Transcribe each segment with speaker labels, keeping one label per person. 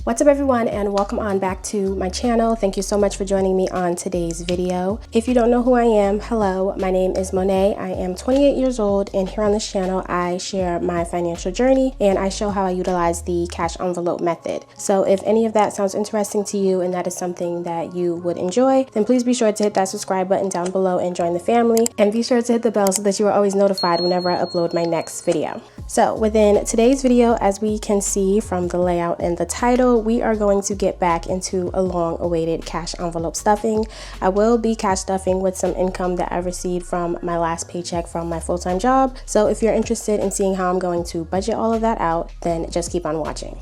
Speaker 1: What's up everyone, and welcome on back to my channel. Thank you so much for joining me on today's video. If you don't know who I am, hello, my name is Monet. I am 28 years old, and here on this channel I share my financial journey and I show how I utilize the cash envelope method. So if any of that sounds interesting to you and that is something that you would enjoy, then please be sure to hit that subscribe button down below and join the family, and be sure to hit the bell so that you are always notified whenever I upload my next video. So within today's video, as we can see from the layout and the title, we are going to get back into a long-awaited cash envelope stuffing. I will be cash stuffing with some income that I received from my last paycheck from my full-time job. So if you're interested in seeing how I'm going to budget all of that out, then just keep on watching.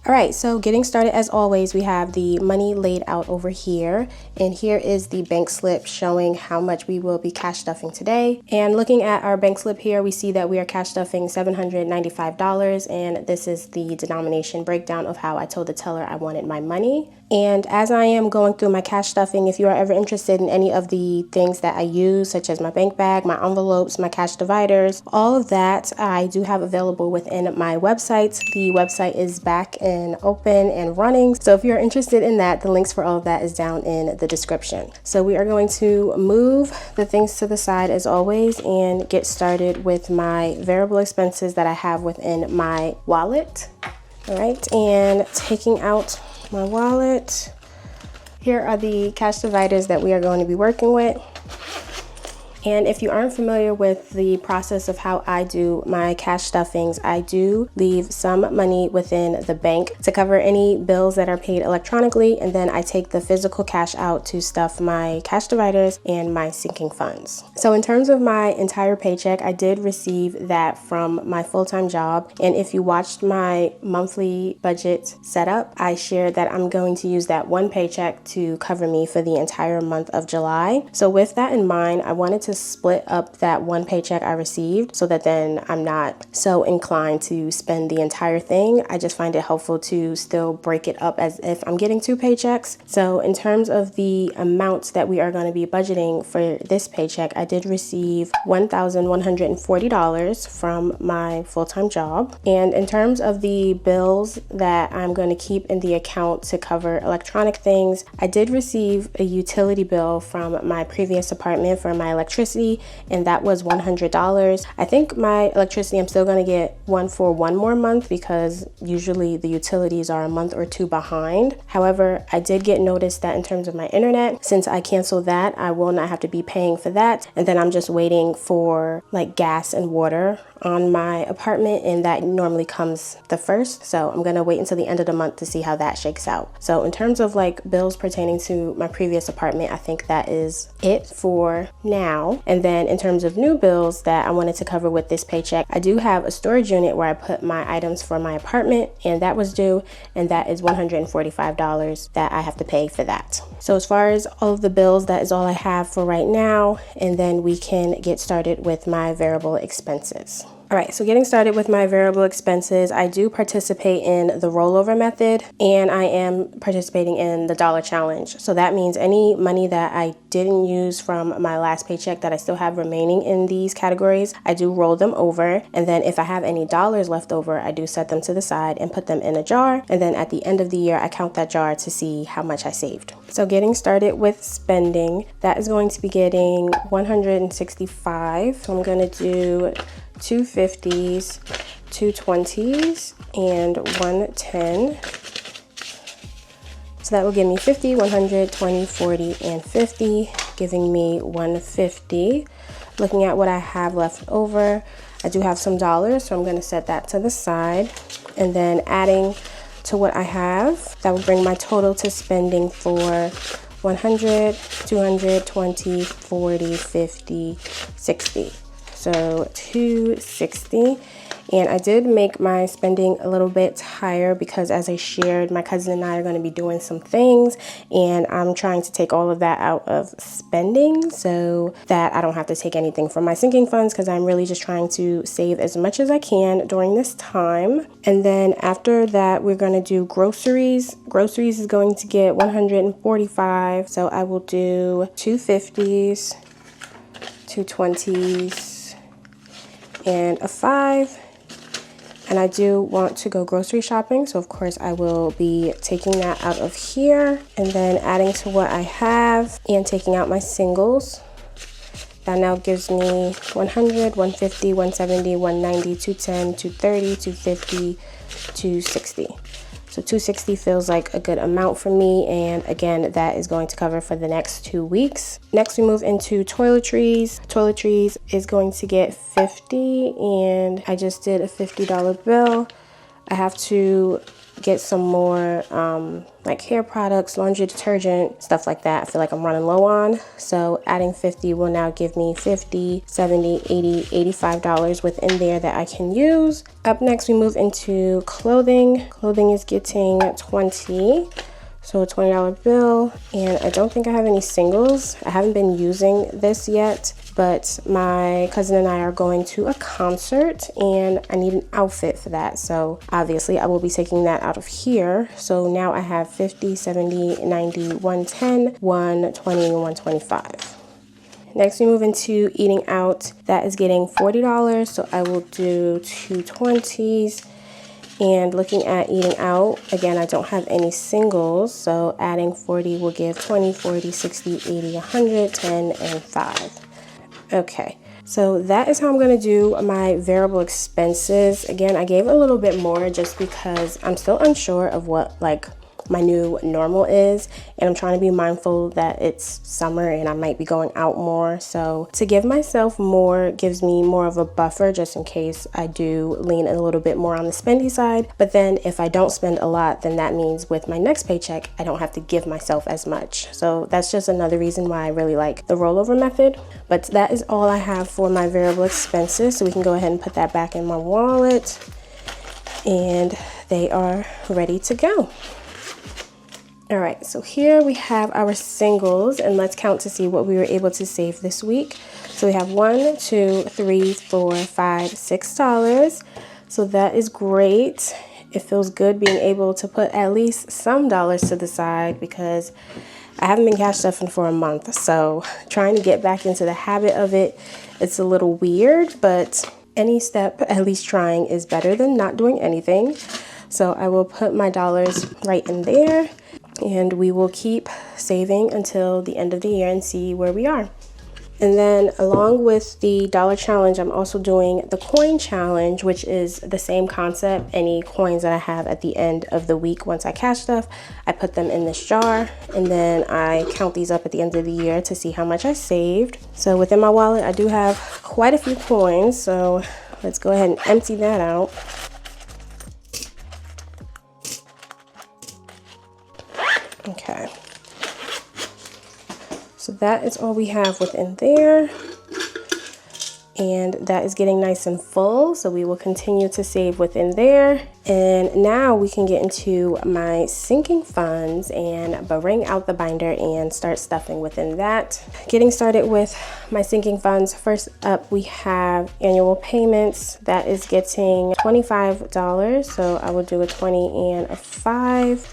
Speaker 1: All right, so getting started, as always, we have the money laid out over here, and here is the bank slip showing how much we will be cash stuffing today. And looking at our bank slip here, we see that we are cash stuffing $795, and this is the denomination breakdown of how I told the teller I wanted my money. And as I am going through my cash stuffing, if you are ever interested in any of the things that I use, such as my bank bag, my envelopes, my cash dividers, all of that I do have available within my website. The website is back and open and running. So if you're interested in that, the links for all of that is down in the description. So we are going to move the things to the side as always and get started with my variable expenses that I have within my wallet. All right, and taking out my wallet, here are the cash dividers that we are going to be working with. And if you aren't familiar with the process of how I do my cash stuffings, I do leave some money within the bank to cover any bills that are paid electronically, and then I take the physical cash out to stuff my cash dividers and my sinking funds. So in terms of my entire paycheck, I did receive that from my full-time job, and if you watched my monthly budget setup, I shared that I'm going to use that one paycheck to cover me for the entire month of July. So with that in mind, I wanted to split up that one paycheck I received so that then I'm not so inclined to spend the entire thing. I just find it helpful to still break it up as if I'm getting two paychecks. So in terms of the amounts that we are going to be budgeting for this paycheck, I did receive $1,140 from my full-time job. And in terms of the bills that I'm going to keep in the account to cover electronic things, I did receive a utility bill from my previous apartment for my electricity, and that was $100. I think my electricity, I'm still going to get one for one more month because usually the utilities are a month or two behind. However, I did get notice that in terms of my internet, since I canceled that, I will not have to be paying for that. And then I'm just waiting for like gas and water on my apartment, and that normally comes the first. So I'm going to wait until the end of the month to see how that shakes out. So in terms of like bills pertaining to my previous apartment, I think that is it for now. And then in terms of new bills that I wanted to cover with this paycheck, I do have a storage unit where I put my items for my apartment, and that was due, and that is $145 that I have to pay for that. So as far as all of the bills, that is all I have for right now, and then we can get started with my variable expenses. All right, so getting started with my variable expenses, I do participate in the rollover method, and I am participating in the dollar challenge. So that means any money that I didn't use from my last paycheck that I still have remaining in these categories, I do roll them over. And then if I have any dollars left over, I do set them to the side and put them in a jar. And then at the end of the year, I count that jar to see how much I saved. So getting started with spending, that is going to be getting $165. So I'm going to do two 50s, two 20s, and one 10. So that will give me 50, 100, 20, 40, and 50, giving me 150. Looking at what I have left over, I do have some dollars, so I'm going to set that to the side. And then adding to what I have, that will bring my total to spending for 100, 220, 40, 50, 60. So 260. And I did make my spending a little bit higher because, as I shared, my cousin and I are going to be doing some things, and I'm trying to take all of that out of spending so that I don't have to take anything from my sinking funds, because I'm really just trying to save as much as I can during this time. And then after that, we're going to do groceries. Groceries is going to get 145. So I will do two 50s, two 20s, and a 5. And I do want to go grocery shopping, so of course I will be taking that out of here and then adding to what I have and taking out my singles. That now gives me 100, 150, 170, 190, 210, 230, 250, 260. So 260 feels like a good amount for me, and again, that is going to cover for the next 2 weeks. Next, we move into toiletries. Toiletries is going to get 50, and I just did a $50 bill. I have to get some more like hair products, laundry detergent, stuff like that. I feel like I'm running low on. So adding 50 will now give me 50, 70, 80, $85 within there that I can use. Up next, we move into clothing. Clothing is getting 20. So a $20 bill, and I don't think I have any singles. I haven't been using this yet, but my cousin and I are going to a concert and I need an outfit for that. So obviously I will be taking that out of here. So now I have 50, 70, 90, 110, 120, 125. Next, we move into eating out. That is getting $40. So I will do 2 20s. And looking at eating out, again, I don't have any singles, so adding 40 will give 20, 40, 60, 80, 100, 10, and 5. Okay, so that is how I'm going to do my variable expenses. Again, I gave a little bit more just because I'm still unsure of what my new normal is, and I'm trying to be mindful that it's summer and I might be going out more. So to give myself more gives me more of a buffer just in case I do lean a little bit more on the spendy side. But then if I don't spend a lot, then that means with my next paycheck I don't have to give myself as much. So that's just another reason why I really like the rollover method. But that is all I have for my variable expenses, so we can go ahead and put that back in my wallet, and they are ready to go. All right, so here we have our singles, and let's count to see what we were able to save this week. So we have $1, $2, $3, $4, $5, $6. So that is great. It feels good being able to put at least some dollars to the side because I haven't been cash stuffing for a month. So trying to get back into the habit of it, it's a little weird, but any step, at least trying, is better than not doing anything. So I will put my dollars right in there, and we will keep saving until the end of the year and see where we are. And then along with the dollar challenge, I'm also doing the coin challenge, which is the same concept. Any coins that I have at the end of the week, once I cash stuff, I put them in this jar, and then I count these up at the end of the year to see how much I saved. So within my wallet, I do have quite a few coins, so let's go ahead and empty that out. Okay, so that is all we have within there, and that is getting nice and full, so we will continue to save within there. And now we can get into my sinking funds and bring out the binder and start stuffing within that. Getting started with my sinking funds, first up we have annual payments. That is getting $25, so I will do a 20 and a 5.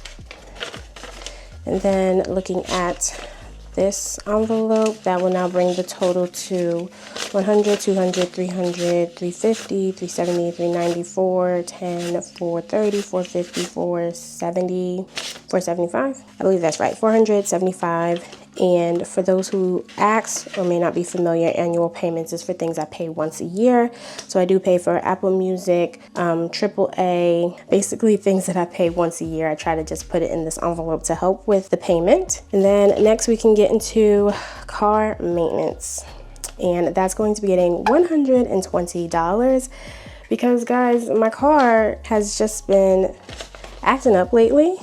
Speaker 1: And then looking at this envelope, that will now bring the total to 100, 200, 300, 350, 370, 390, 410, 430, 450, 470, 475. I believe that's right, 475. And for those who ask or may not be familiar, annual payments is for things I pay once a year. So I do pay for Apple Music, AAA, basically things that I pay once a year. I try to just put it in this envelope to help with the payment. And then next we can get into car maintenance. And that's going to be getting $120 because, guys, my car has just been acting up lately.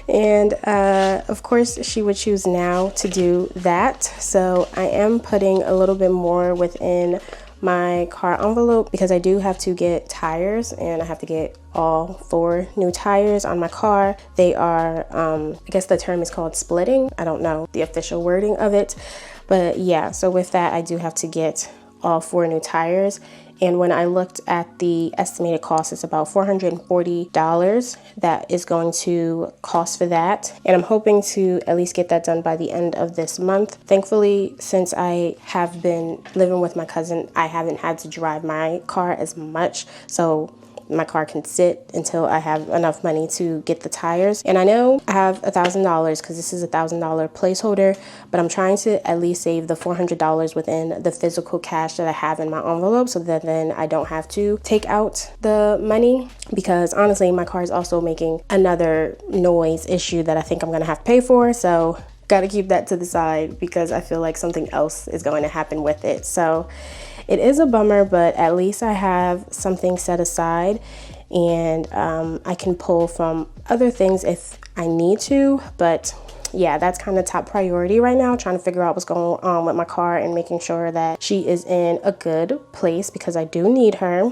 Speaker 1: And of course she would choose now to do that, so I am putting a little bit more within my car envelope because I do have to get tires, and I have to get all 4 new tires on my car. They are I guess the term is called splitting. I don't know the official wording of it, but yeah, so with that I do have to get all 4 new tires. And when I looked at the estimated cost, it's about $440 that is going to cost for that. And I'm hoping to at least get that done by the end of this month. Thankfully, since I have been living with my cousin, I haven't had to drive my car as much. So my car can sit until I have enough money to get the tires. And I know I have $1,000 because this is $1,000 placeholder, but I'm trying to at least save the $400 within the physical cash that I have in my envelope, so that then I don't have to take out the money, because honestly my car is also making another noise issue that I think I'm gonna have to pay for. So gotta keep that to the side because I feel like something else is going to happen with it. So it is a bummer, but at least I have something set aside, and I can pull from other things if I need to. But yeah, that's kind of top priority right now, trying to figure out what's going on with my car and making sure that she is in a good place, because I do need her.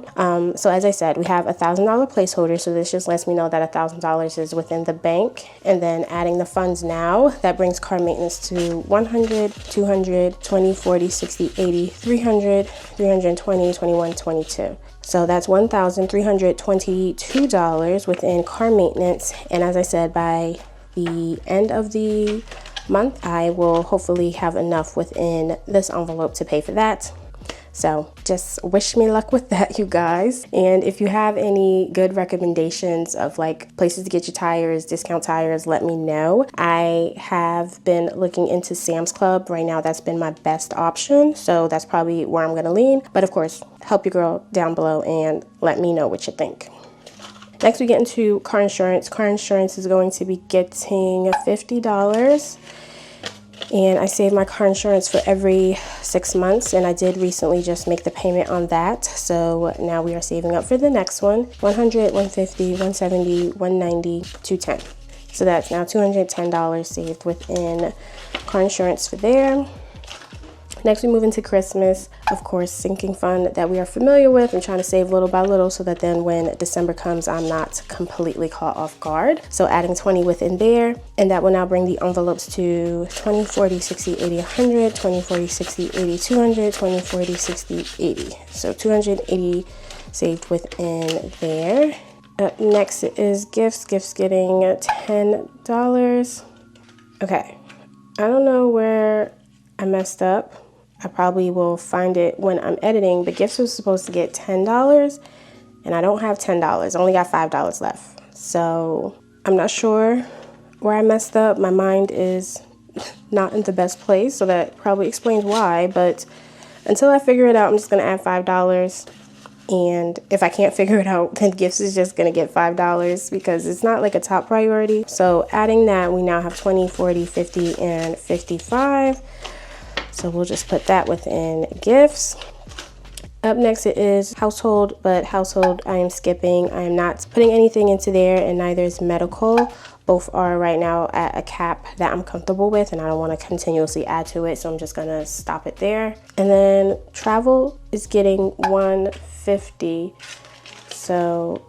Speaker 1: So as I said, we have $1,000 placeholder, so this just lets me know that $1,000 is within the bank. And then adding the funds now, that brings car maintenance to 100, 200, 20, 40, 60, 80, 300, 320, 21, 22. So that's $1,322 within car maintenance. And as I said, by the end of the month, I will hopefully have enough within this envelope to pay for that. So just wish me luck with that, you guys. And if you have any good recommendations of like places to get your tires, discount tires, let me know. I have been looking into Sam's Club right now. That's been my best option, so that's probably where I'm gonna lean. But of course, help your girl down below and let me know what you think. Next, we get into car insurance. Car insurance is going to be getting $50. And I save my car insurance for every 6 months. And I did recently just make the payment on that. So now we are saving up for the next one. 100, 150, 170, 190, 210. So that's now $210 saved within car insurance for there. Next, we move into Christmas. Of course, sinking fund that we are familiar with and trying to save little by little, so that then when December comes, I'm not completely caught off guard. So adding 20 within there, and that will now bring the envelopes to 20, 40, 60, 80, 100, 20, 40, 60, 80, 200, 20, 40, 60, 80. So 280 saved within there. Next is gifts. Gifts getting $10. Okay, I don't know where I messed up. I probably will find it when I'm editing, but gifts was supposed to get $10 and I don't have $10. I only got $5 left. So I'm not sure where I messed up. My mind is not in the best place, so that probably explains why. But until I figure it out, I'm just gonna add $5. And if I can't figure it out, then gifts is just gonna get $5 because it's not like a top priority. So adding that, we now have 20, 40, 50, and 55. So we'll just put that within gifts. Up next it is household, but household I am skipping. I am not putting anything into there, and neither is medical. Both are right now at a cap that I'm comfortable with, and I don't want to continuously add to it, so I'm just gonna stop it there. And then travel is getting $150. So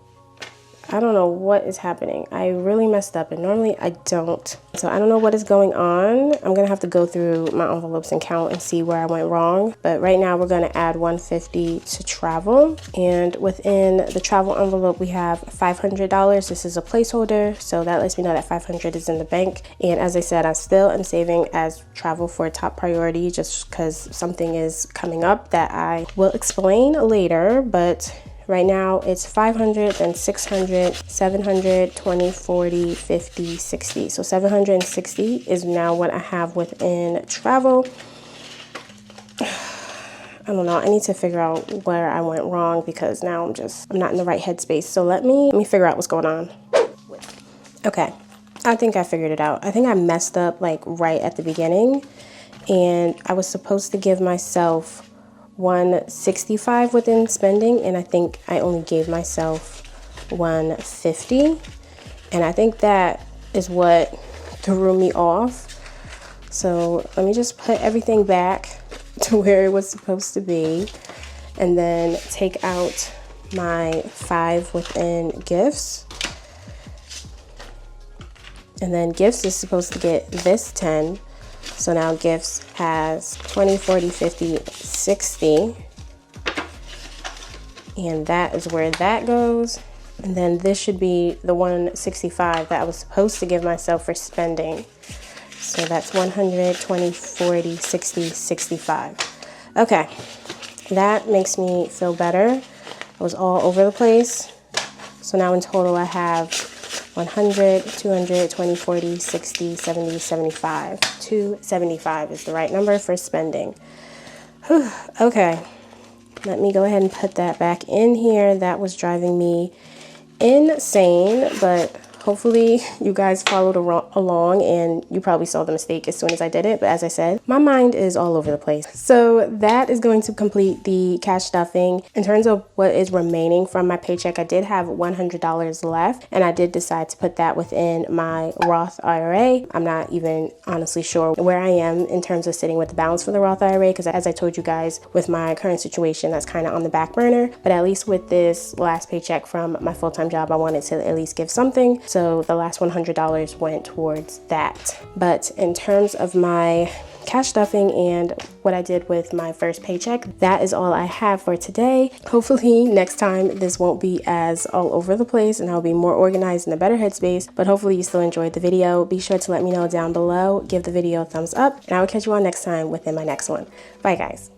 Speaker 1: I don't know what is happening. I really messed up, and normally I don't. So I don't know what is going on. I'm gonna have to go through my envelopes and count and see where I went wrong. But right now we're gonna add $150 to travel. And within the travel envelope, we have $500. This is a placeholder, so that lets me know that $500 is in the bank. And as I said, I still am saving as travel for a top priority, just because something is coming up that I will explain later. But right now it's 500, then 600, 700, 20, 40, 50, 60. So 760 is now what I have within travel. I don't know, I need to figure out where I went wrong, because now I'm not in the right headspace. So let me figure out what's going on. Okay, I think I figured it out. I think I messed up like right at the beginning, and I was supposed to give myself $165 within spending, and I think I only gave myself $150, and I think that is what threw me off. So let me just put everything back to where it was supposed to be, and then take out my 5 within gifts. And then gifts is supposed to get this 10. So now gifts has 20, 40, 50, 60. And that is where that goes. And then this should be the 165 that I was supposed to give myself for spending. So that's 100, 20, 40, 60, 65. Okay, that makes me feel better. I was all over the place. So now in total I have 100, 200, 20, 40, 60, 70, 75. 275 is the right number for spending. Whew. Okay, let me go ahead and put that back in here. That was driving me insane, but hopefully you guys followed along and you probably saw the mistake as soon as I did it. But as I said, my mind is all over the place. So that is going to complete the cash stuffing. In terms of what is remaining from my paycheck, I did have $100 left, and I did decide to put that within my Roth IRA. I'm not even honestly sure where I am in terms of sitting with the balance for the Roth IRA, because as I told you guys, with my current situation, that's kind of on the back burner. But at least with this last paycheck from my full-time job, I wanted to at least give something. So the last $100 went towards that. But in terms of my cash stuffing and what I did with my first paycheck, that is all I have for today. Hopefully next time this won't be as all over the place and I'll be more organized in a better headspace. But hopefully you still enjoyed the video. Be sure to let me know down below. Give the video a thumbs up, and I will catch you all next time within my next one. Bye guys.